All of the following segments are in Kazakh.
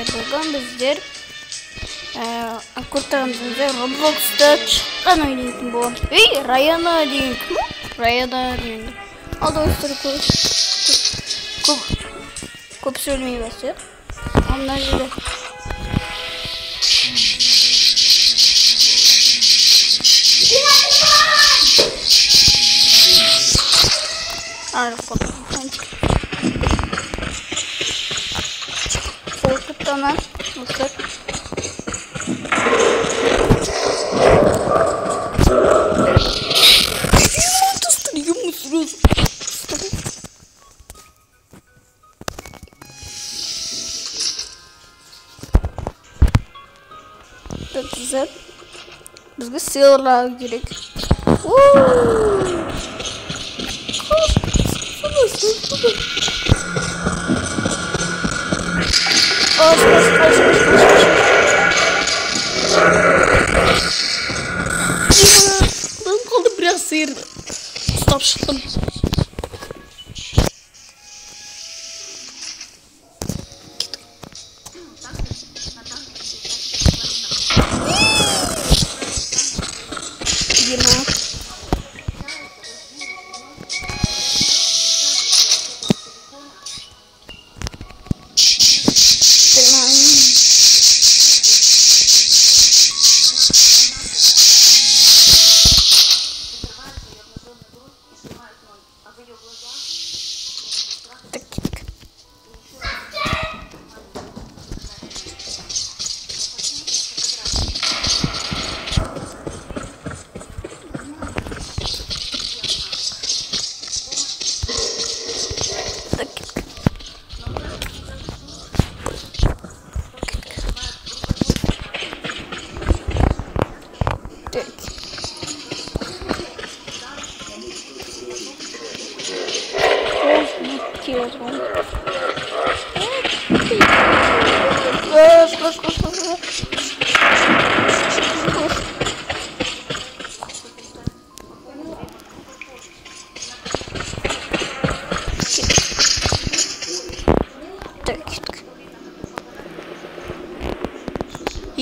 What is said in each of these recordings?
бүгін біздер аккурттарымызда Roblox'та шыққан ойнайтын боламыз. Раяна деген кім? Раяна деген. Ал достар көп сөйлемей бастайық. Мына жерде Колкутана достар. Бізге сыйлар керек. Қолым қалды, бірақ сиырды ұстап шықтым.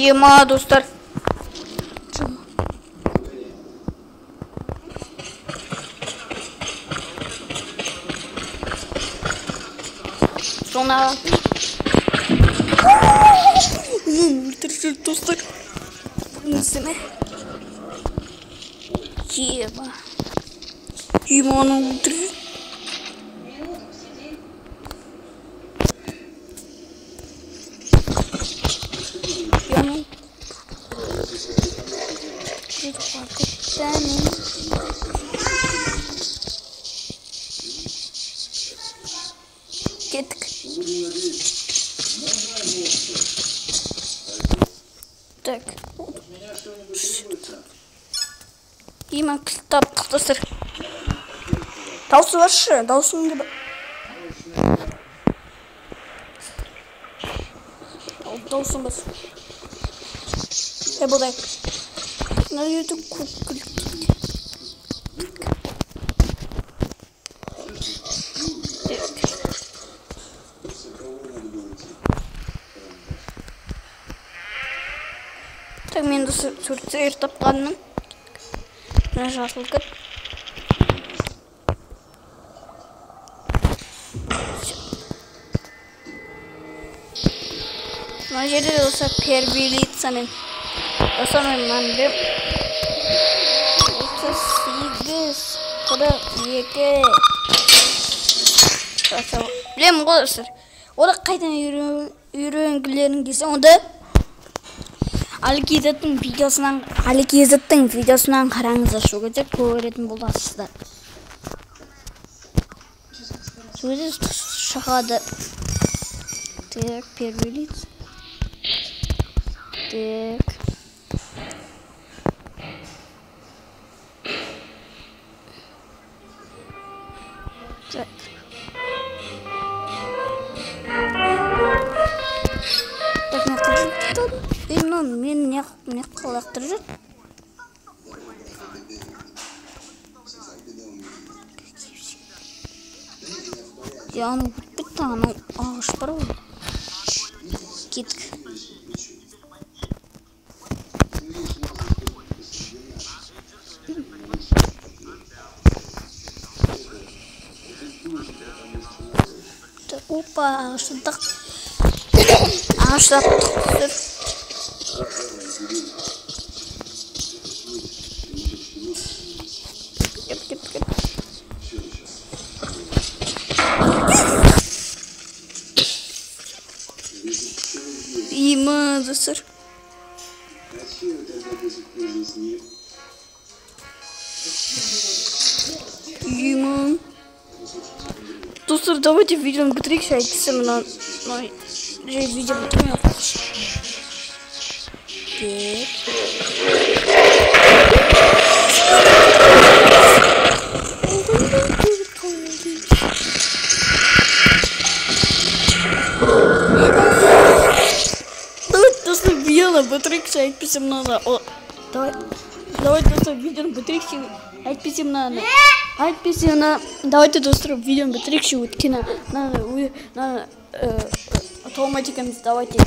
Ема достар. Sonra öldürür dostlar. Neyse. Ема. Ema'nı öldürür. Kettik. Так. Ема кілт таптық достар. Дауысы баршы, дауысын деп. Дауысын бас. Бұдай. Мына жерде көп кілт. Мен де сүртсер тапқанмын. Мына жасылкіп. Мына жерде осы первилицамен жасамаймын деп. 38, 42. Білемін ғой достар. Оны қайдан үйренгілерін келсе, онда Аликизаттың видеосынан қараңыздар, шу кезде көретін боласыздар. Сөзі шығады. Так, первый лиц. Так. Так. Мен не қылақтыр жүр? Яны өтпетті, анау ағыш бар ғой. скидка. Так, опа, что так? А что так? Има, засыр. Има. Достар, давайте видео быстрее шайтсам на видео быстрее. Достар, видео быстрее шайтсам на. Давайте достар, видео быстрее шайтсам на. Давайте достар, видео быстрее шайтсам на автоматиками. Давайте.